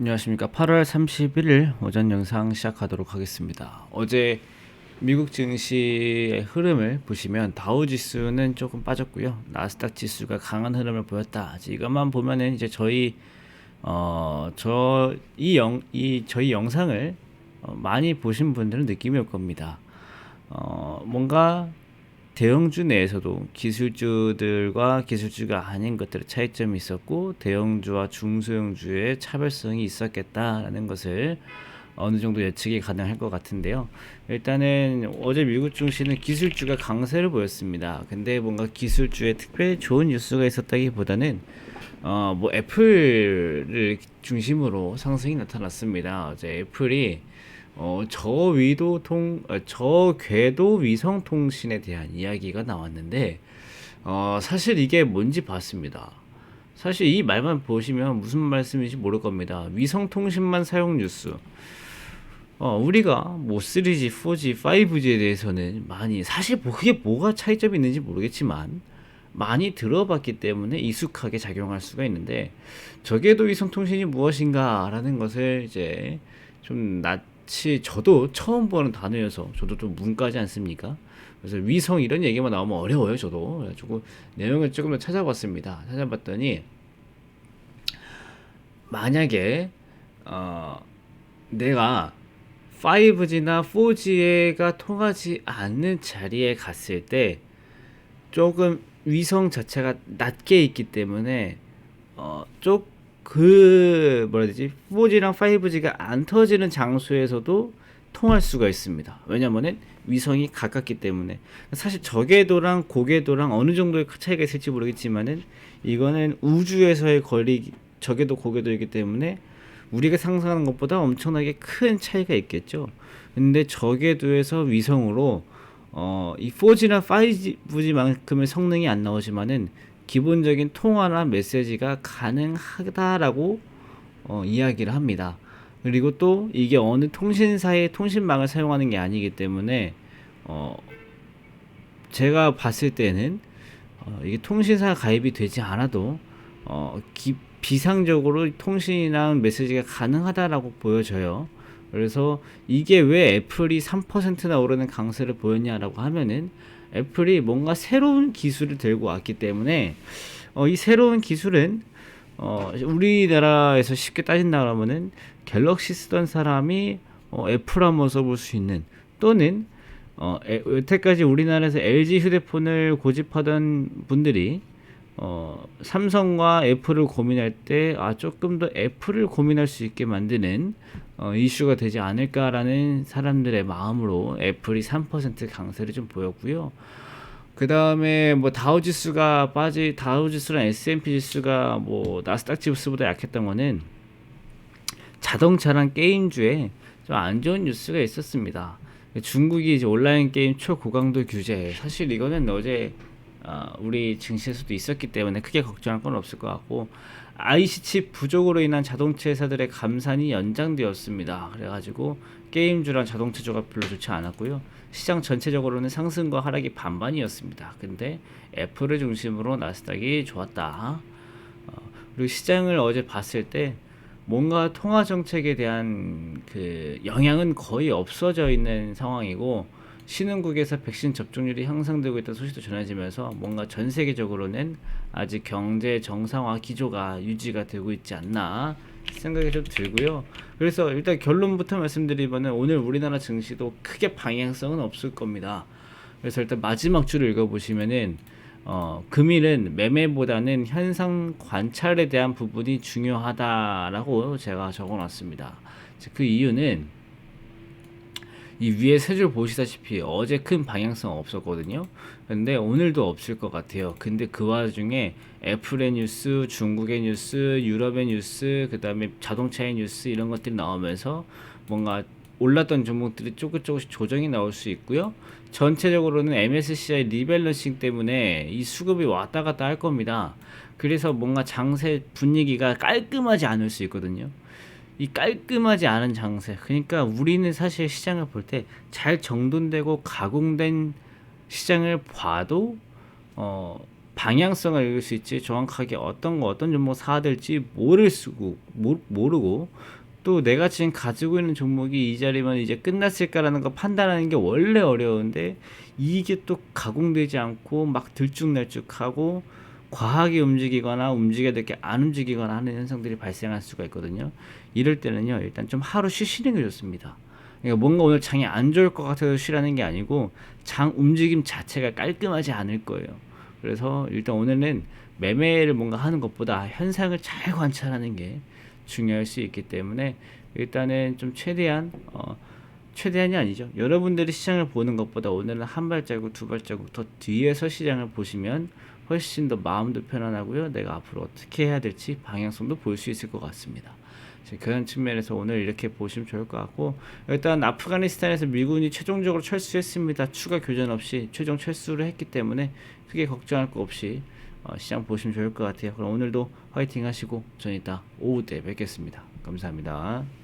안녕하십니까. 8월 31일 오전 영상 시작하도록 하겠습니다. 어제 미국 증시의 흐름을 보시면 다우지수는 조금 빠졌고요. 나스닥 지수가 강한 흐름을 보였다. 이것만 보면은 이제 저희 영상을 많이 보신 분들은 느낌이 올 겁니다. 뭔가 대형주 내에서도 기술주들과 기술주가 아닌 것들의 차이점이 있었고, 대형주와 중소형주의 차별성이 있었겠다라는 것을 어느 정도 예측이 가능할 것 같은데요. 일단은 어제 미국 증시는 기술주가 강세를 보였습니다. 근데 뭔가 기술주에 특별히 좋은 뉴스가 있었다기보다는 뭐 애플을 중심으로 상승이 나타났습니다. 어제 애플이 저궤도 위성 통신에 대한 이야기가 나왔는데, 사실 이게 뭔지 봤습니다. 사실 이 말만 보시면 무슨 말씀인지 모를 겁니다. 위성 통신만 사용 뉴스. 우리가 뭐 3G, 4G, 5G에 대해서는 많이, 사실 뭐 그게 뭐가 차이점이 있는지 모르겠지만 많이 들어봤기 때문에 익숙하게 작용할 수가 있는데, 저궤도 위성 통신이 무엇인가라는 것을 이제 좀 저도 처음 보는 단어여서, 저도 좀 문과지 않습니까? 그래서 위성 이런 얘기만 나오면 어려워요, 저도. 그래가지고 내용을 조금 더 찾아봤습니다. 찾아봤더니, 만약에 내가 5G나 4G가 통하지 않는 자리에 갔을 때 조금 위성 자체가 낮게 있기 때문에 뭐라 해야 되지? 4G랑 5G가 안 터지는 장소에서도 통할 수가 있습니다. 왜냐면은 위성이 가깝기 때문에. 사실 저궤도랑 고궤도랑 어느 정도의 차이가 있을지 모르겠지만은, 이거는 우주에서의 거리, 저궤도 고궤도이기 때문에 우리가 상상하는 것보다 엄청나게 큰 차이가 있겠죠. 근데 저궤도에서 위성으로 이 4G나 5G만큼의 성능이 안 나오지만은 기본적인 통화나 메시지가 가능하다라고 이야기를 합니다. 그리고 또 이게 어느 통신사의 통신망을 사용하는 게 아니기 때문에 제가 봤을 때는 이게 통신사 가입이 되지 않아도 비상적으로 통신이랑 메시지가 가능하다라고 보여져요. 그래서 이게 왜 애플이 3%나 오르는 강세를 보였냐라고 하면은, 애플이 뭔가 새로운 기술을 들고 왔기 때문에, 이 새로운 기술은 우리나라에서 쉽게 따진다 그러면은 갤럭시 쓰던 사람이 애플 한번 써볼 수 있는, 또는 여태까지 우리나라에서 LG 휴대폰을 고집하던 분들이 삼성과 애플을 고민할 때 조금 더 애플을 고민할 수 있게 만드는 이슈가 되지 않을까라는 사람들의 마음으로 애플이 3% 강세를 좀 보였고요. 그 다음에 뭐 다우지수랑 S&P 지수가 뭐 나스닥 지수보다 약했던 거는 자동차랑 게임주에 좀 안 좋은 뉴스가 있었습니다. 중국이 이제 온라인 게임 초고강도 규제, 사실 이거는 어제 우리 증시에서도 있었기 때문에 크게 걱정할 건 없을 것 같고, IC 칩 부족으로 인한 자동차 회사들의 감산이 연장되었습니다. 그래가지고 게임주랑 자동차주가 별로 좋지 않았고요. 시장 전체적으로는 상승과 하락이 반반이었습니다. 근데 애플을 중심으로 나스닥이 좋았다. 그리고 시장을 어제 봤을 때 뭔가 통화 정책에 대한 그 영향은 거의 없어져 있는 상황이고, 신흥국에서 백신 접종률이 향상되고 있다는 소식도 전해지면서 뭔가 전 세계적으로는 아직 경제 정상화 기조가 유지가 되고 있지 않나 생각이 좀 들고요. 그래서 일단 결론부터 말씀드리면, 오늘 우리나라 증시도 크게 방향성은 없을 겁니다. 그래서 일단 마지막 줄을 읽어보시면은, 금일은 매매보다는 현상 관찰에 대한 부분이 중요하다라고 제가 적어놨습니다. 그 이유는, 이 위에 세 줄 보시다시피 어제 큰 방향성 없었거든요. 근데 오늘도 없을 것 같아요. 근데 그 와중에 애플의 뉴스, 중국의 뉴스, 유럽의 뉴스, 그 다음에 자동차의 뉴스, 이런 것들이 나오면서 뭔가 올랐던 종목들이 조금씩 조정이 나올 수 있고요. 전체적으로는 MSCI 리밸런싱 때문에 이 수급이 왔다 갔다 할 겁니다. 그래서 뭔가 장세 분위기가 깔끔하지 않을 수 있거든요. 이 깔끔하지 않은 장세, 그러니까 우리는 사실 시장을 볼 때 잘 정돈되고 가공된 시장을 봐도 방향성을 읽을 수 있지 정확하게 어떤 종목 사야 될지 모르고 또 내가 지금 가지고 있는 종목이 이 자리면 이제 끝났을까라는 거 판단하는 게 원래 어려운데 이게 또 가공되지 않고 막 들쭉날쭉하고 과하게 움직이거나 움직여야 될 게 안 움직이거나 하는 현상들이 발생할 수가 있거든요. 이럴 때는요, 일단 좀 하루 쉬시는 게 좋습니다. 그러니까 뭔가 오늘 장이 안 좋을 것 같아서 쉬라는 게 아니고 장 움직임 자체가 깔끔하지 않을 거예요. 그래서 일단 오늘은 매매를 뭔가 하는 것보다 현상을 잘 관찰하는 게 중요할 수 있기 때문에 일단은 좀 최대한이 아니죠. 여러분들이 시장을 보는 것보다 오늘은 한 발자국 두 발자국 더 뒤에서 시장을 보시면 훨씬 더 마음도 편안하고요. 내가 앞으로 어떻게 해야 될지 방향성도 볼 수 있을 것 같습니다. 그런 측면에서 오늘 이렇게 보시면 좋을 것 같고, 일단 아프가니스탄에서 미군이 최종적으로 철수했습니다. 추가 교전 없이 최종 철수를 했기 때문에 크게 걱정할 거 없이 시장 보시면 좋을 것 같아요. 그럼 오늘도 화이팅 하시고 전 이따 오후 때 뵙겠습니다. 감사합니다.